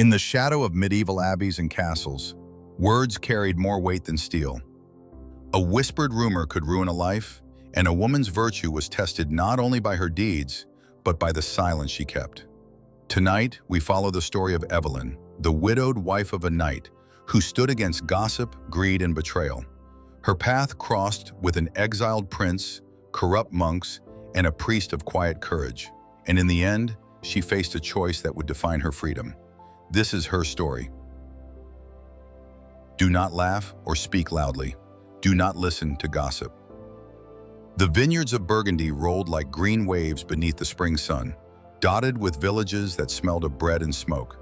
In the shadow of medieval abbeys and castles, words carried more weight than steel. A whispered rumor could ruin a life, and a woman's virtue was tested not only by her deeds, but by the silence she kept. Tonight, we follow the story of Evelyne, the widowed wife of a knight who stood against gossip, greed, and betrayal. Her path crossed with an exiled prince, corrupt monks, and a priest of quiet courage. And in the end, she faced a choice that would define her freedom. This is her story. Do not laugh or speak loudly. Do not listen to gossip. The vineyards of Burgundy rolled like green waves beneath the spring sun, dotted with villages that smelled of bread and smoke.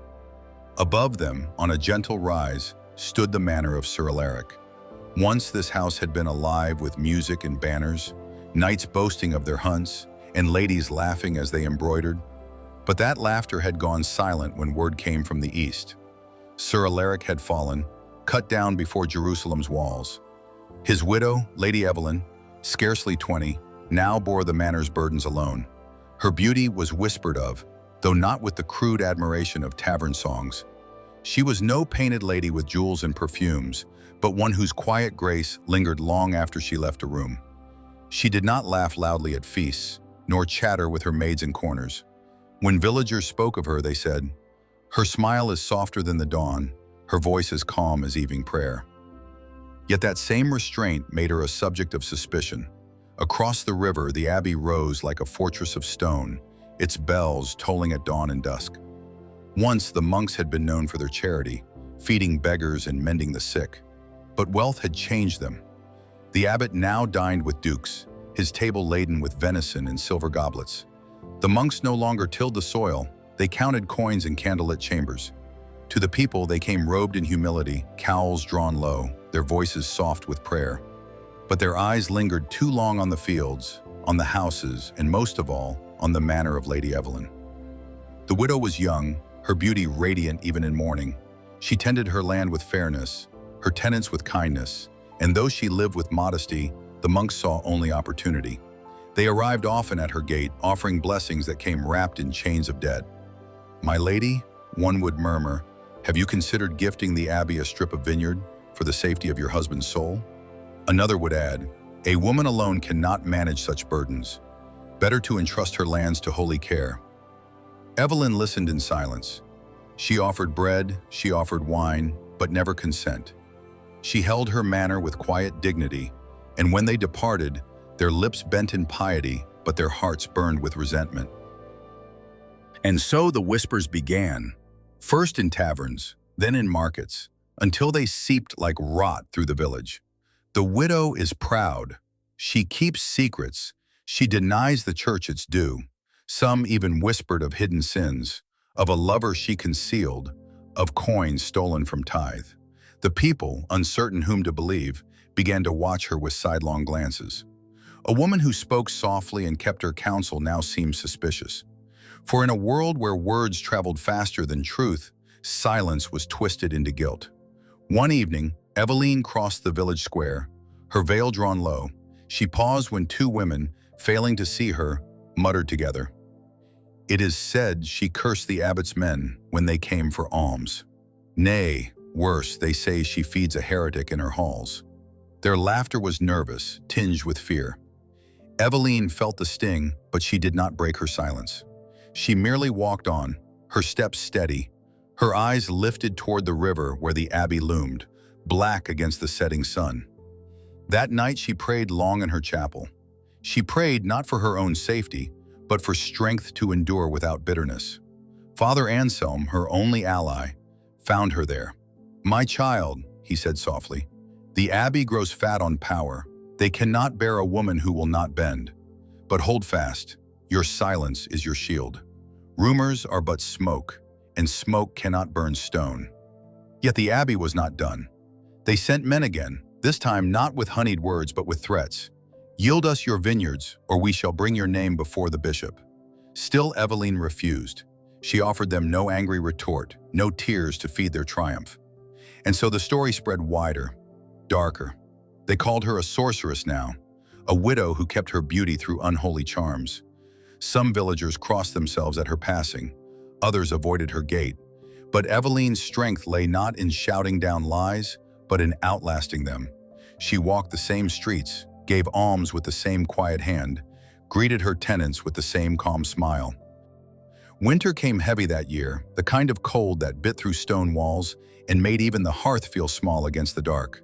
Above them, on a gentle rise, stood the manor of Sir Alaric. Once this house had been alive with music and banners, knights boasting of their hunts, and ladies laughing as they embroidered. But that laughter had gone silent when word came from the east. Sir Alaric had fallen, cut down before Jerusalem's walls. His widow, Lady Evelyne, scarcely 20, now bore the manor's burdens alone. Her beauty was whispered of, though not with the crude admiration of tavern songs. She was no painted lady with jewels and perfumes, but one whose quiet grace lingered long after she left a room. She did not laugh loudly at feasts, nor chatter with her maids in corners. When villagers spoke of her, they said, "Her smile is softer than the dawn, her voice is calm as evening prayer." Yet that same restraint made her a subject of suspicion. Across the river, the abbey rose like a fortress of stone, its bells tolling at dawn and dusk. Once the monks had been known for their charity, feeding beggars and mending the sick. But wealth had changed them. The abbot now dined with dukes, his table laden with venison and silver goblets. The monks no longer tilled the soil, they counted coins in candlelit chambers. To the people they came robed in humility, cowls drawn low, their voices soft with prayer. But their eyes lingered too long on the fields, on the houses, and most of all, on the manor of Lady Evelyne. The widow was young, her beauty radiant even in mourning. She tended her land with fairness, her tenants with kindness, and though she lived with modesty, the monks saw only opportunity. They arrived often at her gate, offering blessings that came wrapped in chains of debt. "My lady," one would murmur, "have you considered gifting the abbey a strip of vineyard for the safety of your husband's soul?" Another would add, "A woman alone cannot manage such burdens. Better to entrust her lands to holy care." Evelyne listened in silence. She offered bread, she offered wine, but never consent. She held her manor with quiet dignity, and when they departed, their lips bent in piety, but their hearts burned with resentment. And so the whispers began, first in taverns, then in markets, until they seeped like rot through the village. The widow is proud. She keeps secrets. She denies the church its due. Some even whispered of hidden sins, of a lover she concealed, of coins stolen from tithe. The people, uncertain whom to believe, began to watch her with sidelong glances. A woman who spoke softly and kept her counsel now seemed suspicious. For in a world where words traveled faster than truth, silence was twisted into guilt. One evening, Evelyne crossed the village square, her veil drawn low. She paused when two women, failing to see her, muttered together. It is said she cursed the abbot's men when they came for alms. Nay, worse, they say she feeds a heretic in her halls. Their laughter was nervous, tinged with fear. Evelyne felt the sting, but she did not break her silence. She merely walked on, her steps steady, her eyes lifted toward the river where the abbey loomed, black against the setting sun. That night she prayed long in her chapel. She prayed not for her own safety, but for strength to endure without bitterness. Father Anselm, her only ally, found her there. "My child," he said softly, "the abbey grows fat on power. They cannot bear a woman who will not bend. But hold fast, your silence is your shield. Rumors are but smoke, and smoke cannot burn stone." Yet the abbey was not done. They sent men again, this time not with honeyed words but with threats. "Yield us your vineyards, or we shall bring your name before the bishop." Still Evelyne refused. She offered them no angry retort, no tears to feed their triumph. And so the story spread wider, darker. They called her a sorceress now, a widow who kept her beauty through unholy charms. Some villagers crossed themselves at her passing, others avoided her gate. But Evelyne's strength lay not in shouting down lies, but in outlasting them. She walked the same streets, gave alms with the same quiet hand, greeted her tenants with the same calm smile. Winter came heavy that year, the kind of cold that bit through stone walls and made even the hearth feel small against the dark.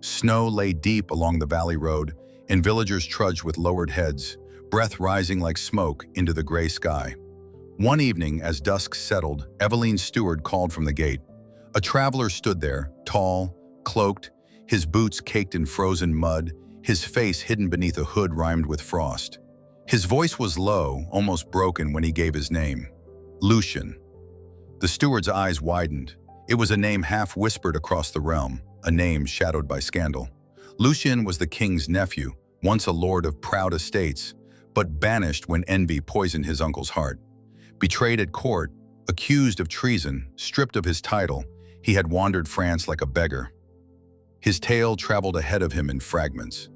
Snow lay deep along the valley road, and villagers trudged with lowered heads, breath rising like smoke into the gray sky. One evening, as dusk settled, Evelyne's steward called from the gate. A traveler stood there, tall, cloaked, his boots caked in frozen mud, his face hidden beneath a hood rimed with frost. His voice was low, almost broken when he gave his name. Lucien. The steward's eyes widened. It was a name half whispered across the realm, a name shadowed by scandal. Lucien was the king's nephew, once a lord of proud estates, but banished when envy poisoned his uncle's heart. Betrayed at court, accused of treason, stripped of his title, he had wandered France like a beggar. His tale traveled ahead of him in fragments.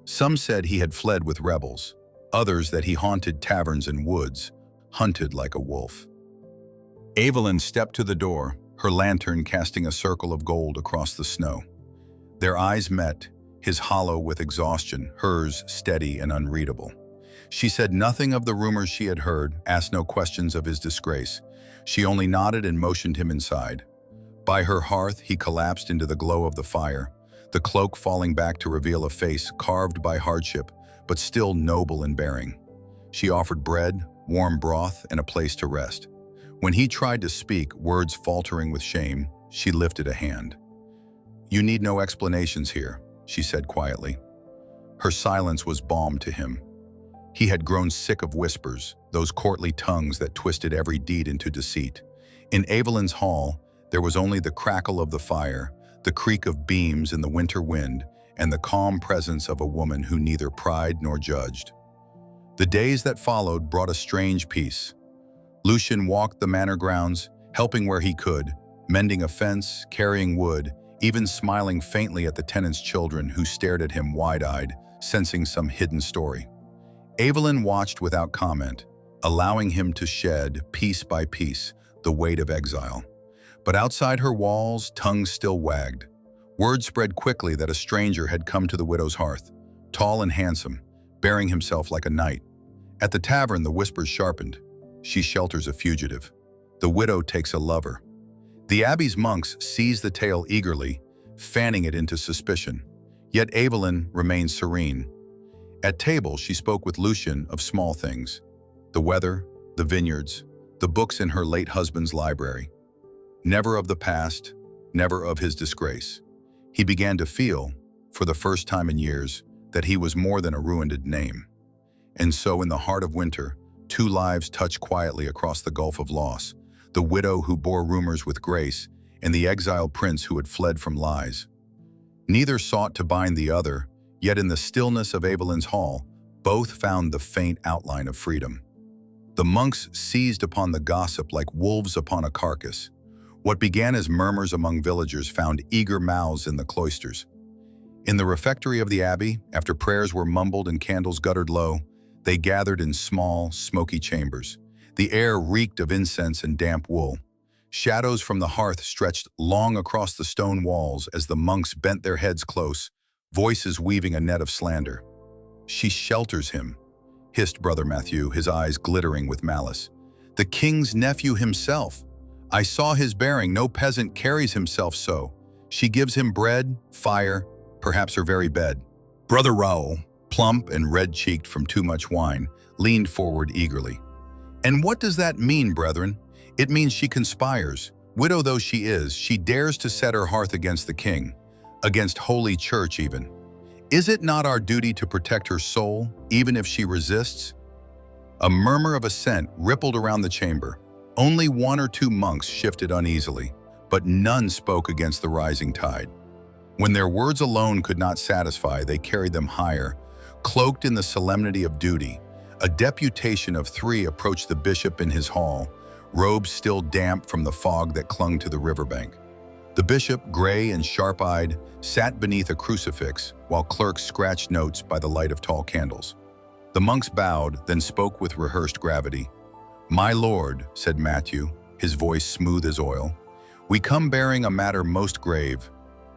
Some said he had fled with rebels, others that he haunted taverns and woods, hunted like a wolf. Evelyne stepped to the door, her lantern casting a circle of gold across the snow. Their eyes met, his hollow with exhaustion, hers steady and unreadable. She said nothing of the rumors she had heard, asked no questions of his disgrace. She only nodded and motioned him inside. By her hearth, he collapsed into the glow of the fire, the cloak falling back to reveal a face carved by hardship, but still noble in bearing. She offered bread, warm broth, and a place to rest. When he tried to speak, words faltering with shame, she lifted a hand. "You need no explanations here," she said quietly. Her silence was balm to him. He had grown sick of whispers, those courtly tongues that twisted every deed into deceit. In Evelyne's hall, there was only the crackle of the fire, the creak of beams in the winter wind, and the calm presence of a woman who neither pried nor judged. The days that followed brought a strange peace. Lucien walked the manor grounds, helping where he could, mending a fence, carrying wood, even smiling faintly at the tenants' children who stared at him wide-eyed, sensing some hidden story. Evelyne watched without comment, allowing him to shed, piece by piece, the weight of exile. But outside her walls, tongues still wagged. Word spread quickly that a stranger had come to the widow's hearth, tall and handsome, bearing himself like a knight. At the tavern, the whispers sharpened. She shelters a fugitive. The widow takes a lover. The abbey's monks seized the tale eagerly, fanning it into suspicion. Yet Evelyne remained serene. At table, she spoke with Lucien of small things: the weather, the vineyards, the books in her late husband's library. Never of the past, never of his disgrace. He began to feel, for the first time in years, that he was more than a ruined name. And so in the heart of winter, two lives touched quietly across the gulf of loss: the widow who bore rumors with grace, and the exiled prince who had fled from lies. Neither sought to bind the other, yet in the stillness of Evelyne's hall, both found the faint outline of freedom. The monks seized upon the gossip like wolves upon a carcass. What began as murmurs among villagers found eager mouths in the cloisters. In the refectory of the abbey, after prayers were mumbled and candles guttered low, they gathered in small, smoky chambers. The air reeked of incense and damp wool. Shadows from the hearth stretched long across the stone walls as the monks bent their heads close, voices weaving a net of slander. "She shelters him," hissed Brother Matthew, his eyes glittering with malice. "The king's nephew himself. I saw his bearing, no peasant carries himself so. She gives him bread, fire, perhaps her very bed." Brother Raoul, plump and red-cheeked from too much wine, leaned forward eagerly. "And what does that mean, brethren? It means she conspires. Widow though she is, she dares to set her hearth against the king, against Holy Church even. Is it not our duty to protect her soul, even if she resists?" A murmur of assent rippled around the chamber. Only one or two monks shifted uneasily, but none spoke against the rising tide. When their words alone could not satisfy, they carried them higher. Cloaked in the solemnity of duty, a deputation of three approached the bishop in his hall, robes still damp from the fog that clung to the riverbank. The bishop, gray and sharp-eyed, sat beneath a crucifix, while clerks scratched notes by the light of tall candles. The monks bowed, then spoke with rehearsed gravity. "My lord," said Matthew, his voice smooth as oil, We come bearing a matter most grave.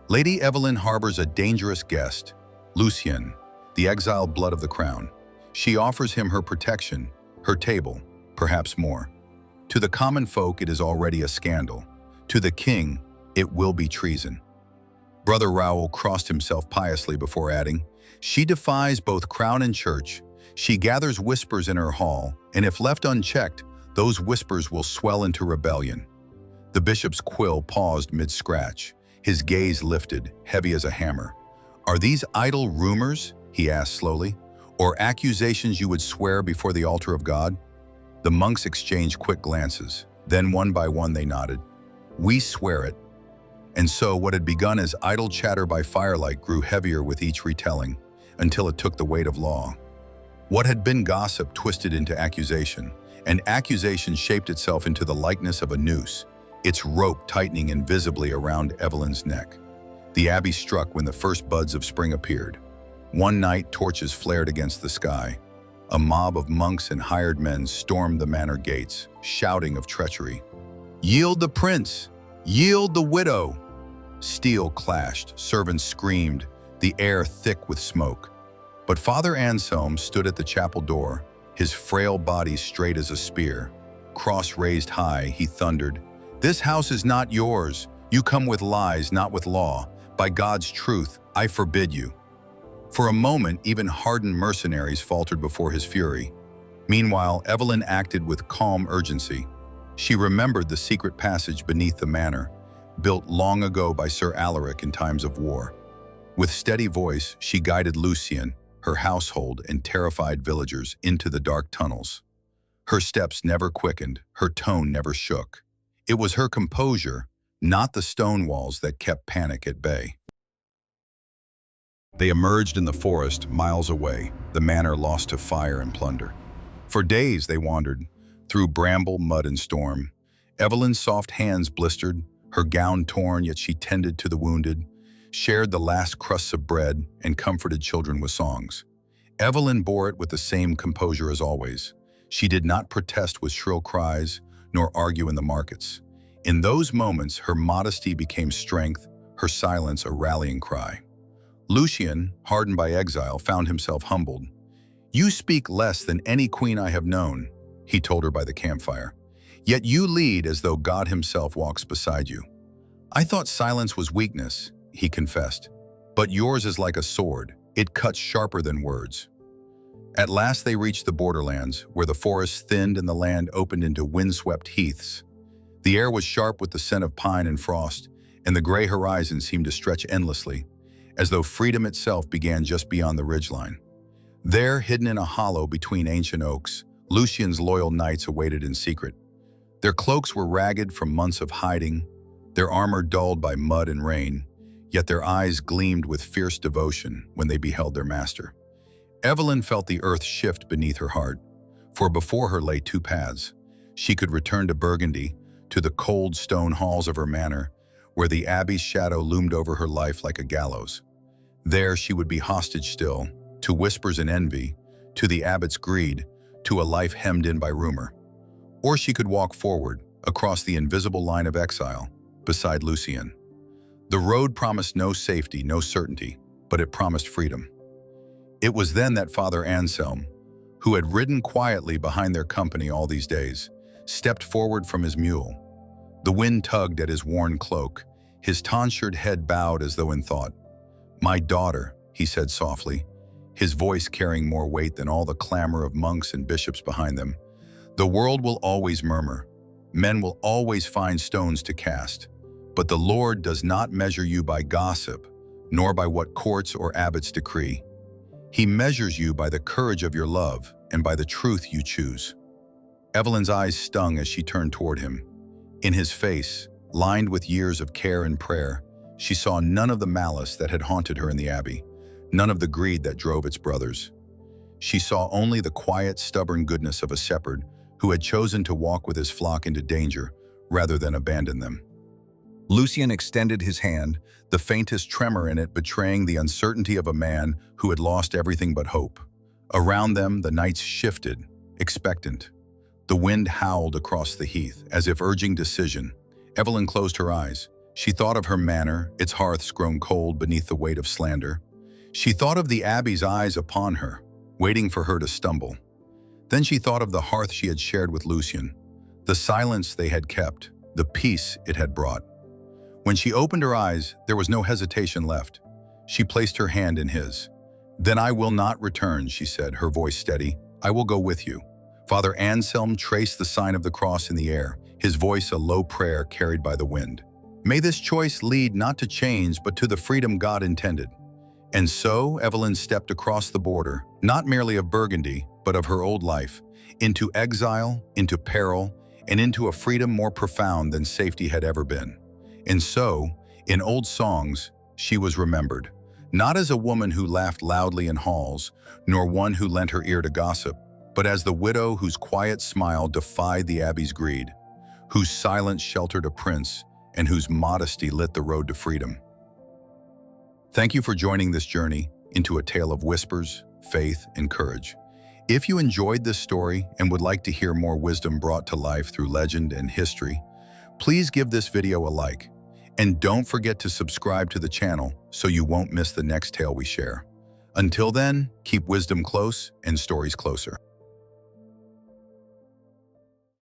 Lady Evelyne harbors a dangerous guest, Lucien, the exiled blood of the crown. She offers him her protection, her table, perhaps more. To the common folk, it is already a scandal. To the king, it will be treason. Brother Raoul crossed himself piously before adding, "She defies both crown and church. She gathers whispers in her hall, and if left unchecked, those whispers will swell into rebellion." The bishop's quill paused mid-scratch, his gaze lifted, heavy as a hammer. "Are these idle rumors," he asked slowly, "or accusations you would swear before the altar of God?" The monks exchanged quick glances. Then one by one they nodded. "We swear it." And so what had begun as idle chatter by firelight grew heavier with each retelling, until it took the weight of law. What had been gossip twisted into accusation, and accusation shaped itself into the likeness of a noose, its rope tightening invisibly around Evelyne's neck. The abbey struck when the first buds of spring appeared. One night, torches flared against the sky. A mob of monks and hired men stormed the manor gates, shouting of treachery. "Yield the prince! Yield the widow!" Steel clashed, servants screamed, the air thick with smoke. But Father Anselm stood at the chapel door, his frail body straight as a spear. Cross raised high, he thundered, "This house is not yours. You come with lies, not with law. By God's truth, I forbid you." For a moment, even hardened mercenaries faltered before his fury. Meanwhile, Evelyne acted with calm urgency. She remembered the secret passage beneath the manor, built long ago by Sir Alaric in times of war. With steady voice, she guided Lucien, her household, and terrified villagers into the dark tunnels. Her steps never quickened, her tone never shook. It was her composure, not the stone walls, that kept panic at bay. They emerged in the forest miles away, the manor lost to fire and plunder. For days they wandered, through bramble, mud, and storm. Evelyne's soft hands blistered, her gown torn, yet she tended to the wounded, shared the last crusts of bread, and comforted children with songs. Evelyne bore it with the same composure as always. She did not protest with shrill cries, nor argue in the markets. In those moments, her modesty became strength, her silence a rallying cry. Lucien, hardened by exile, found himself humbled. "You speak less than any queen I have known," he told her by the campfire. "Yet you lead as though God himself walks beside you." "I thought silence was weakness," he confessed. "But yours is like a sword. It cuts sharper than words." At last they reached the borderlands, where the forest thinned and the land opened into windswept heaths. The air was sharp with the scent of pine and frost, and the gray horizon seemed to stretch endlessly, as though freedom itself began just beyond the ridgeline. There, hidden in a hollow between ancient oaks, Lucien's loyal knights awaited in secret. Their cloaks were ragged from months of hiding, their armor dulled by mud and rain, yet their eyes gleamed with fierce devotion when they beheld their master. Evelyne felt the earth shift beneath her heart, for before her lay two paths. She could return to Burgundy, to the cold stone halls of her manor, where the abbey's shadow loomed over her life like a gallows. There she would be hostage still, to whispers and envy, to the abbot's greed, to a life hemmed in by rumor. Or she could walk forward, across the invisible line of exile, beside Lucien. The road promised no safety, no certainty, but it promised freedom. It was then that Father Anselm, who had ridden quietly behind their company all these days, stepped forward from his mule. The wind tugged at his worn cloak, his tonsured head bowed as though in thought. "My daughter," he said softly, his voice carrying more weight than all the clamor of monks and bishops behind them. "The world will always murmur. Men will always find stones to cast. But the Lord does not measure you by gossip, nor by what courts or abbots decree. He measures you by the courage of your love and by the truth you choose." Evelyne's eyes stung as she turned toward him. In his face, lined with years of care and prayer, she saw none of the malice that had haunted her in the abbey, none of the greed that drove its brothers. She saw only the quiet, stubborn goodness of a shepherd who had chosen to walk with his flock into danger rather than abandon them. Lucien extended his hand, the faintest tremor in it betraying the uncertainty of a man who had lost everything but hope. Around them, the knights shifted, expectant. The wind howled across the heath, as if urging decision, Evelyne closed her eyes. She thought of her manor, its hearths grown cold beneath the weight of slander. She thought of the abbey's eyes upon her, waiting for her to stumble. Then she thought of the hearth she had shared with Lucien, the silence they had kept, the peace it had brought. When she opened her eyes, there was no hesitation left. She placed her hand in his. "Then I will not return," she said, her voice steady. "I will go with you." Father Anselm traced the sign of the cross in the air, his voice a low prayer carried by the wind. "May this choice lead not to chains, but to the freedom God intended." And so Evelyne stepped across the border, not merely of Burgundy, but of her old life, into exile, into peril, and into a freedom more profound than safety had ever been. And so, in old songs, she was remembered, not as a woman who laughed loudly in halls, nor one who lent her ear to gossip, but as the widow whose quiet smile defied the abbey's greed, whose silence sheltered a prince, and whose modesty lit the road to freedom. Thank you for joining this journey into a tale of whispers, faith, and courage. If you enjoyed this story and would like to hear more wisdom brought to life through legend and history, please give this video a like. And don't forget to subscribe to the channel so you won't miss the next tale we share. Until then, keep wisdom close and stories closer.